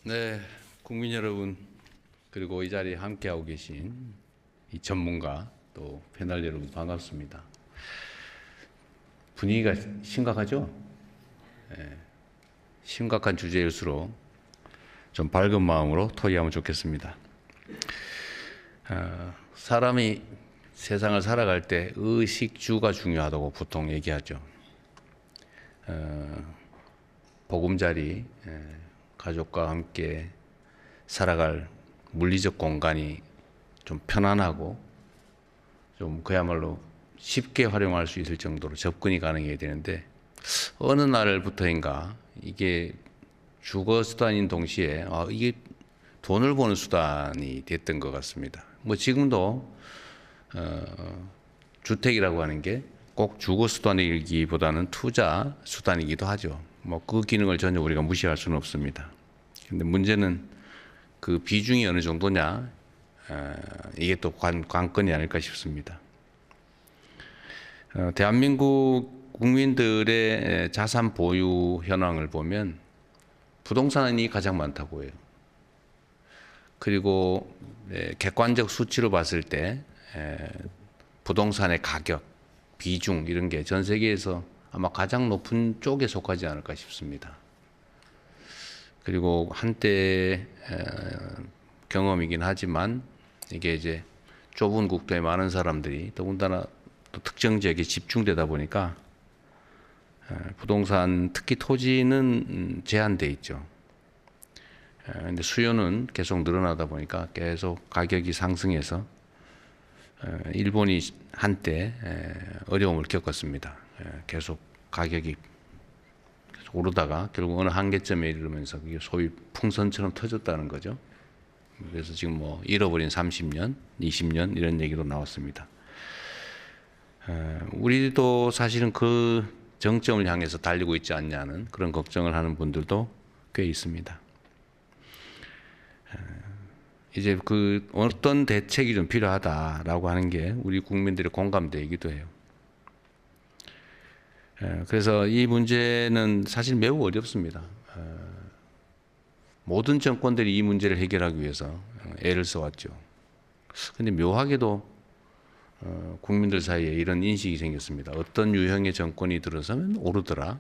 네, 국민 여러분, 그리고 이 자리에 함께하고 계신 이 전문가 또 패널 여러분 반갑습니다. 분위기가 심각하죠? 심각한 주제일수록 좀 밝은 마음으로 토의하면 좋겠습니다. 사람이 세상을 살아갈 때 의식주가 중요하다고 보통 얘기하죠. 보금자리, 가족과 함께 살아갈 물리적 공간이 좀 편안하고 좀 그야말로 쉽게 활용할 수 있을 정도로 접근이 가능해야 되는데 어느 날부터인가 이게 주거 수단인 동시에 이게 돈을 버는 수단이 됐던 것 같습니다. 뭐 지금도 주택이라고 하는 게 꼭 주거 수단이기보다는 투자 수단이기도 하죠. 뭐 그 기능을 전혀 우리가 무시할 수는 없습니다. 근데 문제는 그 비중이 어느 정도냐, 이게 또 관건이 아닐까 싶습니다. 대한민국 국민들의 자산 보유 현황을 보면 부동산이 가장 많다고 해요. 그리고 객관적 수치로 봤을 때 부동산의 가격, 비중 이런 게 전 세계에서 아마 가장 높은 쪽에 속하지 않을까 싶습니다. 그리고 한때 경험이긴 하지만 이게 이제 좁은 국토에 많은 사람들이 더군다나 또 특정 지역에 집중되다 보니까 부동산 특히 토지는 제한돼 있죠. 근데 수요는 계속 늘어나다 보니까 계속 가격이 상승해서 일본이 한때 어려움을 겪었습니다. 계속 가격이 계속 오르다가 결국 어느 한계점에 이르면서 그게 소위 풍선처럼 터졌다는 거죠. 그래서 지금 뭐 잃어버린 30년, 20년 이런 얘기도 나왔습니다. 우리도 사실은 그 정점을 향해서 달리고 있지 않냐는 그런 걱정을 하는 분들도 꽤 있습니다. 이제 그 어떤 대책이 좀 필요하다라고 하는 게 우리 국민들의 공감대이기도 해요. 그래서 이 문제는 사실 매우 어렵습니다. 모든 정권들이 이 문제를 해결하기 위해서 애를 써왔죠. 근데 묘하게도 국민들 사이에 이런 인식이 생겼습니다. 어떤 유형의 정권이 들어서면 오르더라.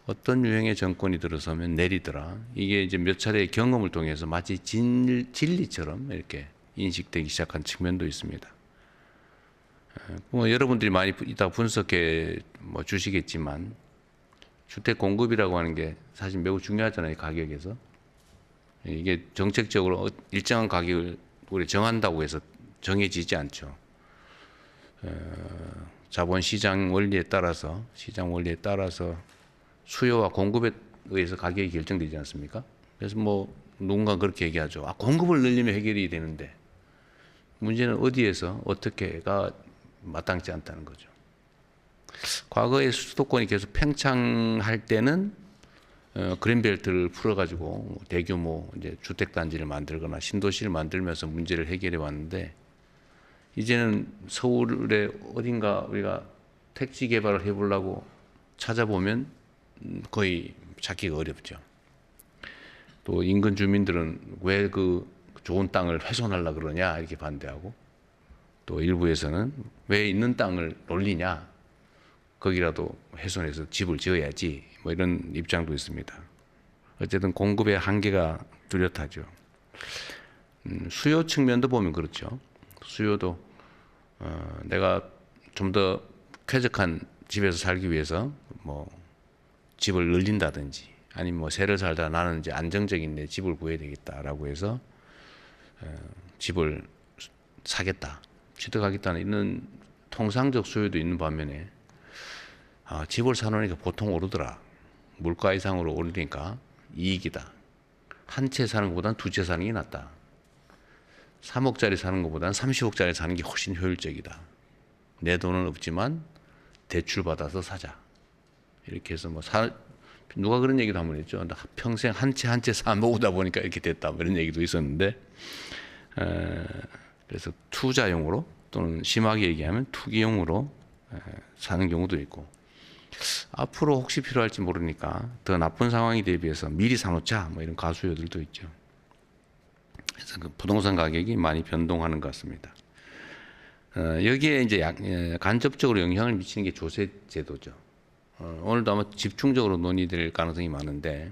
어떤 유형의 정권이 들어서면 내리더라. 이게 이제 몇 차례의 경험을 통해서 마치 진리처럼 이렇게 인식되기 시작한 측면도 있습니다. 뭐 여러분들이 많이 이따 분석해 뭐 주시겠지만 주택 공급이라고 하는 게 사실 매우 중요하잖아요. 가격에서. 이게 정책적으로 일정한 가격을 우리 정한다고 해서 정해지지 않죠. 자본시장 원리에 따라서 수요와 공급에 의해서 가격이 결정되지 않습니까? 그래서 뭐 누군가 그렇게 얘기하죠. 공급을 늘리면 해결이 되는데 문제는 어디에서 어떻게가 마땅치 않다는 거죠. 과거에 수도권이 계속 팽창할 때는 그린벨트를 풀어가지고 대규모 이제 주택 단지를 만들거나 신도시를 만들면서 문제를 해결해 왔는데 이제는 서울의 어딘가 우리가 택지 개발을 해보려고 찾아보면 거의 찾기가 어렵죠. 또 인근 주민들은 왜 그 좋은 땅을 훼손하려고 그러냐 이렇게 반대하고 또 일부에서는 왜 있는 땅을 놀리냐 거기라도 훼손해서 집을 지어야지 뭐 이런 입장도 있습니다. 어쨌든 공급의 한계가 뚜렷하죠. 수요 측면도 보면 그렇죠. 수요도 내가 좀 더 쾌적한 집에서 살기 위해서 뭐 집을 늘린다든지 아니면 뭐 새를 살다 나는 이제 안정적인 내 집을 구해야 되겠다라고 해서 집을 사겠다, 취득하겠다는 이런 통상적 수요도 있는 반면에 집을 사놓으니까 보통 오르더라. 물가 이상으로 오르니까 이익이다. 한 채 사는 것보다는 두 채 사는 게 낫다. 3억짜리 사는 것보다는 30억짜리 사는 게 훨씬 효율적이다. 내 돈은 없지만 대출 받아서 사자. 이렇게 해서 뭐 누가 그런 얘기도 한번 했죠. 평생 한 채 한 채 사 모으다 보니까 이렇게 됐다. 뭐 이런 얘기도 있었는데 그래서 투자용으로 또는 심하게 얘기하면 투기용으로 사는 경우도 있고 앞으로 혹시 필요할지 모르니까 더 나쁜 상황이 대비해서 미리 사놓자 뭐 이런 가수요들도 있죠. 그래서 그 부동산 가격이 많이 변동하는 것 같습니다. 여기에 이제 간접적으로 영향을 미치는 게 조세 제도죠. 오늘도 아마 집중적으로 논의될 가능성이 많은데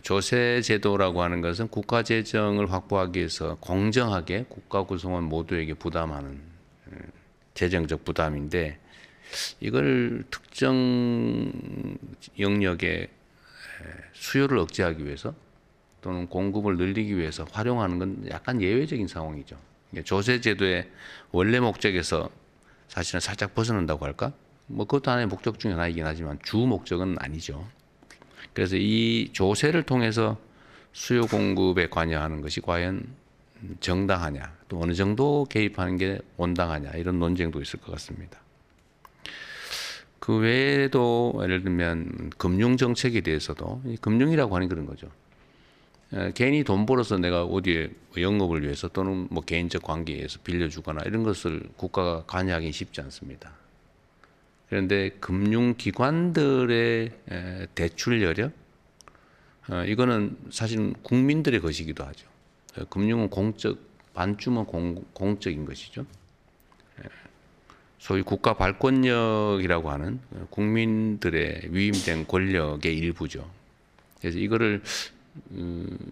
조세 제도라고 하는 것은 국가 재정을 확보하기 위해서 공정하게 국가 구성원 모두에게 부담하는 재정적 부담인데 이걸 특정 영역의 수요를 억제하기 위해서 또는 공급을 늘리기 위해서 활용하는 건 약간 예외적인 상황이죠. 조세 제도의 원래 목적에서 사실은 살짝 벗어난다고 할까? 뭐 그것도 하나의 목적 중에 하나이긴 하지만 주 목적은 아니죠. 그래서 이 조세를 통해서 수요 공급에 관여하는 것이 과연 정당하냐, 또 어느 정도 개입하는 게 온당하냐 이런 논쟁도 있을 것 같습니다. 그 외에도 예를 들면 금융 정책에 대해서도 금융이라고 하는 그런 거죠. 괜히 돈 벌어서 내가 어디에 영업을 위해서 또는 뭐 개인적 관계에 의해서 빌려주거나 이런 것을 국가가 관여하기 쉽지 않습니다. 그런데 금융기관들의 대출 여력, 이거는 사실은 국민들의 것이기도 하죠. 금융은 공적, 반쯤은 공적인 것이죠. 소위 국가 발권력이라고 하는 국민들의 위임된 권력의 일부죠. 그래서 이거를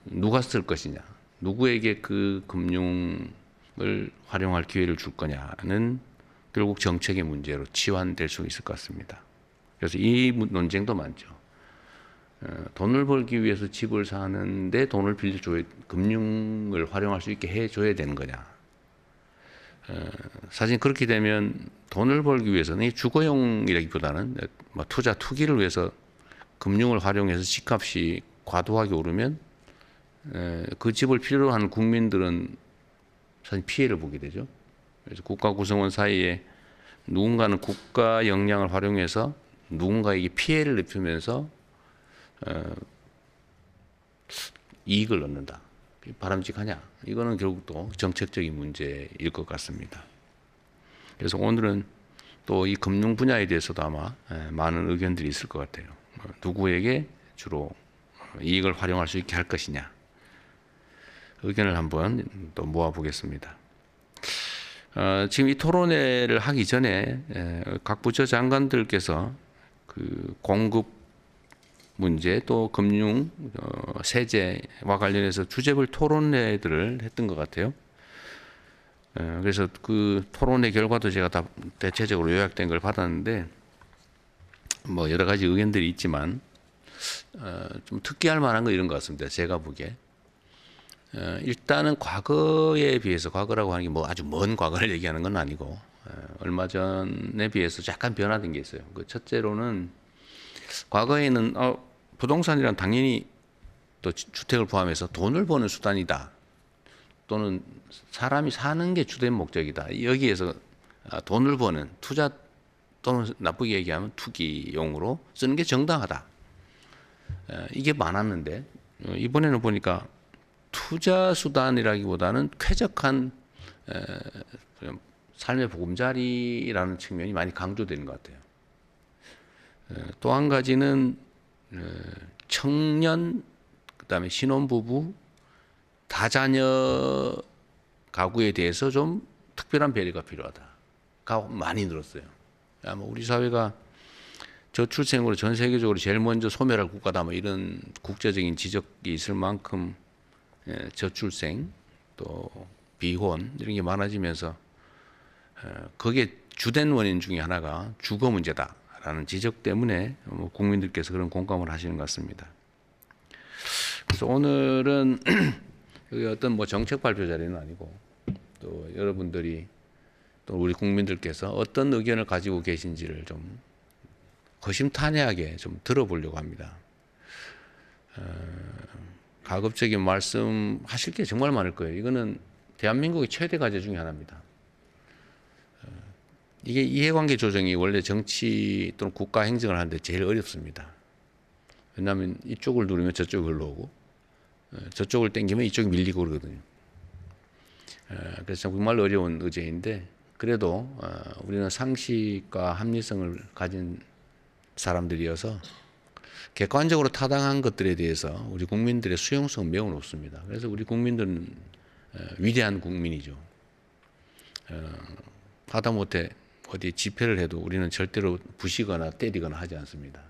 누가 쓸 것이냐, 누구에게 그 금융을 활용할 기회를 줄 거냐는 결국 정책의 문제로 치환될 수 있을 것 같습니다. 그래서 이 논쟁도 많죠. 돈을 벌기 위해서 집을 사는데 돈을 빌려줘야 금융을 활용할 수 있게 해줘야 되는 거냐. 사실 그렇게 되면 돈을 벌기 위해서는 이 주거용이라기보다는 뭐 투자 투기를 위해서 금융을 활용해서 집값이 과도하게 오르면 그 집을 필요로 하는 국민들은 사실 피해를 보게 되죠. 그래서 국가 구성원 사이에 누군가는 국가 역량을 활용해서 누군가에게 피해를 입히면서 이익을 얻는다. 바람직하냐? 이거는 결국 또 정책적인 문제일 것 같습니다. 그래서 오늘은 또 이 금융 분야에 대해서도 아마 많은 의견들이 있을 것 같아요. 누구에게 주로 이익을 활용할 수 있게 할 것이냐. 의견을 한번 또 모아보겠습니다. 지금 이 토론회를 하기 전에 각 부처 장관들께서 그 공급 문제 또 금융 세제와 관련해서 주제별 토론회들을 했던 것 같아요. 그래서 그 토론회 결과도 제가 다 대체적으로 요약된 걸 받았는데 뭐 여러 가지 의견들이 있지만 좀 특기할 만한 거 이런 것 같습니다. 제가 보기에 일단은 과거에 비해서 과거라고 하는 게 뭐 아주 먼 과거를 얘기하는 건 아니고 얼마 전에 비해서 약간 변화된 게 있어요. 그 첫째로는 과거에는 부동산이란 당연히 또 주택을 포함해서 돈을 버는 수단이다. 또는 사람이 사는 게 주된 목적이다. 여기에서 돈을 버는 투자 또는 나쁘게 얘기하면 투기용으로 쓰는 게 정당하다. 이게 많았는데 이번에는 보니까 투자 수단이라기보다는 쾌적한 삶의 보금자리라는 측면이 많이 강조되는 것 같아요. 또 한 가지는 청년, 그다음에 신혼부부, 다자녀 가구에 대해서 좀 특별한 배려가 필요하다가 많이 늘었어요. 아마 우리 사회가 저출생으로 전 세계적으로 제일 먼저 소멸할 국가다 뭐 이런 국제적인 지적이 있을 만큼 저출생 또 비혼 이런 게 많아지면서 그게 주된 원인 중에 하나가 주거 문제다라는 지적 때문에 국민들께서 그런 공감을 하시는 것 같습니다. 그래서 오늘은 여기 어떤 뭐 정책 발표 자리는 아니고 또 여러분들이 또 우리 국민들께서 어떤 의견을 가지고 계신지를 좀 허심탄회하게 좀 들어보려고 합니다. 가급적인 말씀하실 게 정말 많을 거예요. 이거는 대한민국의 최대 과제 중에 하나입니다. 이게 이해관계 조정이 원래 정치 또는 국가 행정을 하는데 제일 어렵습니다. 왜냐하면 이쪽을 누르면 저쪽이 흘러오고 저쪽을 당기면 이쪽이 밀리고 그러거든요. 그래서 정말 어려운 의제인데 그래도 우리는 상식과 합리성을 가진 사람들이어서 객관적으로 타당한 것들에 대해서 우리 국민들의 수용성은 매우 높습니다. 그래서 우리 국민들은 위대한 국민이죠. 하다못해 어디 집회를 해도 우리는 절대로 부시거나 때리거나 하지 않습니다.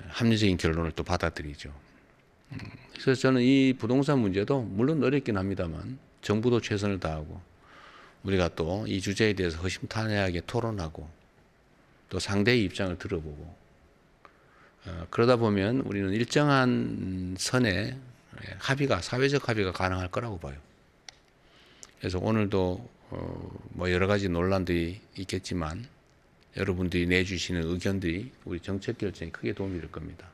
합리적인 결론을 또 받아들이죠. 그래서 저는 이 부동산 문제도 물론 어렵긴 합니다만 정부도 최선을 다하고 우리가 또 이 주제에 대해서 허심탄회하게 토론하고 또 상대의 입장을 들어보고 그러다 보면 우리는 일정한 선에 사회적 합의가 가능할 거라고 봐요. 그래서 오늘도 뭐 여러 가지 논란들이 있겠지만 여러분들이 내주시는 의견들이 우리 정책 결정에 크게 도움이 될 겁니다.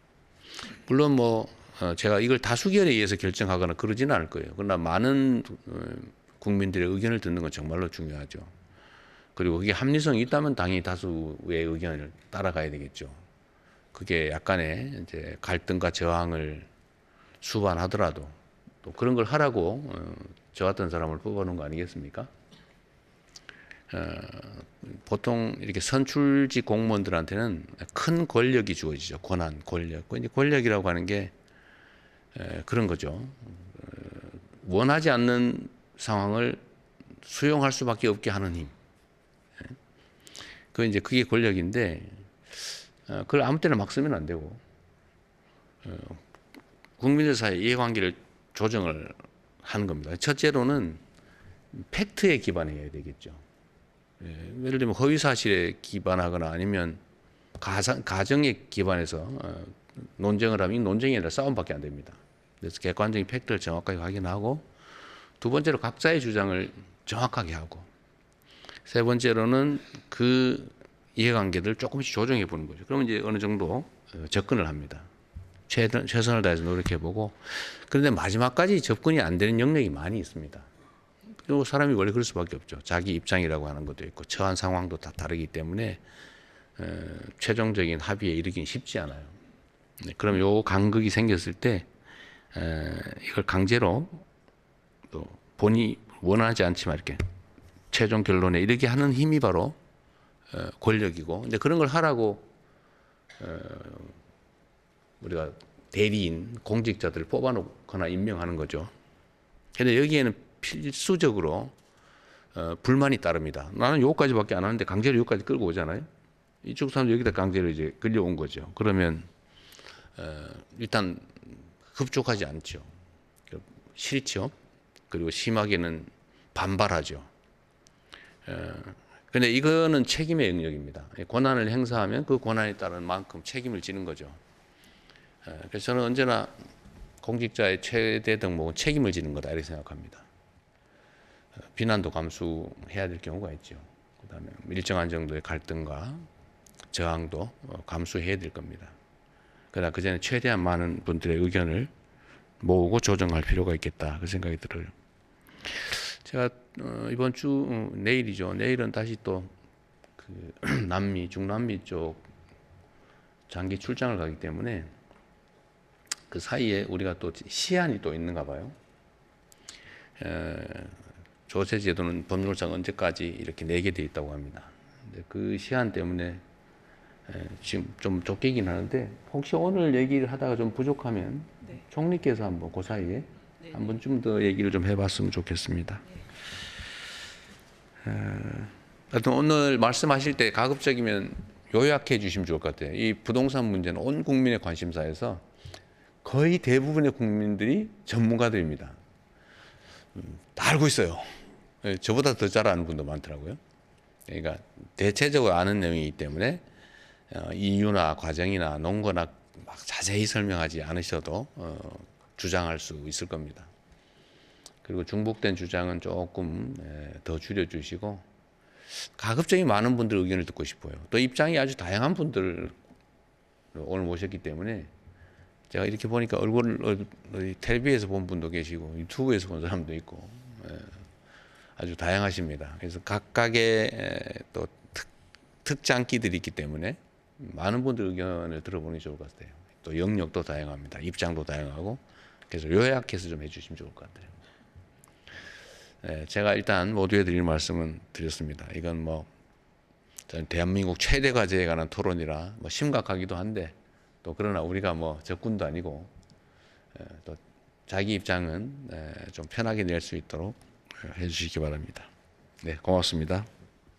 물론 뭐 제가 이걸 다수결에 의해서 결정하거나 그러지는 않을 거예요. 그러나 많은 국민들의 의견을 듣는 건 정말로 중요하죠. 그리고 그게 합리성이 있다면 당연히 다수의 의견을 따라가야 되겠죠. 그게 약간의 이제 갈등과 저항을 수반하더라도 또 그런 걸 하라고 저 같은 사람을 뽑아놓은 거 아니겠습니까? 보통 이렇게 선출직 공무원들한테는 큰 권력이 주어지죠. 권한, 권력. 이제 권력이라고 하는 게 그런 거죠. 원하지 않는 상황을 수용할 수밖에 없게 하는 힘. 그게 권력인데 그걸 아무 때나 막 쓰면 안 되고 국민들 사이 이해관계를 조정을 하는 겁니다. 첫째로는 팩트에 기반해야 되겠죠. 예를 들면 허위 사실에 기반하거나 아니면 가정에 기반해서 논쟁을 하면 논쟁이 아니라 싸움밖에 안 됩니다. 그래서 객관적인 팩트를 정확하게 확인하고 두 번째로 각자의 주장을 정확하게 하고 세 번째로는 그 이해관계를 조금씩 조정해 보는 거죠. 그러면 이제 어느 정도 접근을 합니다. 최선을 다해서 노력해보고 그런데 마지막까지 접근이 안 되는 영역이 많이 있습니다. 그리고 사람이 원래 그럴 수밖에 없죠. 자기 입장이라고 하는 것도 있고 처한 상황도 다 다르기 때문에 최종적인 합의에 이르기는 쉽지 않아요. 그럼 요 간극이 생겼을 때 이걸 강제로 또 본인이 원하지 않지만 이렇게 최종 결론에 이르게 하는 힘이 바로 권력이고 이제 그런 걸 하라고 우리가 대리인 공직자들을 뽑아놓거나 임명하는 거죠. 그런데 여기에는 필수적으로 불만이 따릅니다. 나는 요거까지밖에 안 하는데 강제로 요거까지 끌고 오잖아요. 이쪽 사람 여기다 강제로 이제 끌려온 거죠. 그러면 일단 흡족하지 않죠. 싫죠. 그리고 심하게는 반발하죠. 그런데 이거는 책임의 영역입니다. 권한을 행사하면 그 권한에 따른 만큼 책임을 지는 거죠. 그래서 저는 언제나 공직자의 최대 덕목은 책임을 지는 거다 이렇게 생각합니다. 비난도 감수해야 될 경우가 있죠. 그다음에 일정한 정도의 갈등과 저항도 감수해야 될 겁니다. 그러나 그 전에 최대한 많은 분들의 의견을 모으고 조정할 필요가 있겠다 그 생각이 들어요. 제가 이번 주 내일이죠. 내일은 다시 또 그 남미 중남미 쪽 장기 출장을 가기 때문에 그 사이에 우리가 또 시한이 또 있는가 봐요. 조세 제도는 법률상 언제까지 이렇게 내게 돼 있다고 합니다. 근데 그 시한 때문에 지금 좀 쫓기긴 하는데 혹시 오늘 얘기를 하다가 좀 부족하면 네. 총리께서 한번 그 사이에 네. 한번 좀 더 얘기를 좀 해봤으면 좋겠습니다. 하여튼 오늘 말씀하실 때 가급적이면 요약해 주시면 좋을 것 같아요. 이 부동산 문제는 온 국민의 관심사에서 거의 대부분의 국민들이 전문가들입니다. 다 알고 있어요. 저보다 더 잘 아는 분도 많더라고요. 그러니까 대체적으로 아는 내용이기 때문에 이유나 과정이나 논거나 막 자세히 설명하지 않으셔도 주장할 수 있을 겁니다. 그리고 중복된 주장은 조금 더 줄여주시고 가급적이 많은 분들 의견을 듣고 싶어요. 또 입장이 아주 다양한 분들을 오늘 모셨기 때문에 제가 이렇게 보니까 얼굴을 텔레비에서 본 분도 계시고 유튜브에서 본 사람도 있고 아주 다양하십니다. 그래서 각각의 또 특장기들이 있기 때문에 많은 분들 의견을 들어보는 게 좋을 것 같아요. 또 영역도 다양합니다. 입장도 다양하고 그래서 요약해서 좀 해주시면 좋을 것 같아요. 제가 일단 모두에 드릴 말씀은 드렸습니다. 이건 뭐 대한민국 최대 과제에 관한 토론이라 뭐 심각하기도 한데 또 그러나 우리가 뭐 적군도 아니고 또 자기 입장은 좀 편하게 낼 수 있도록 해주시기 바랍니다. 네, 고맙습니다.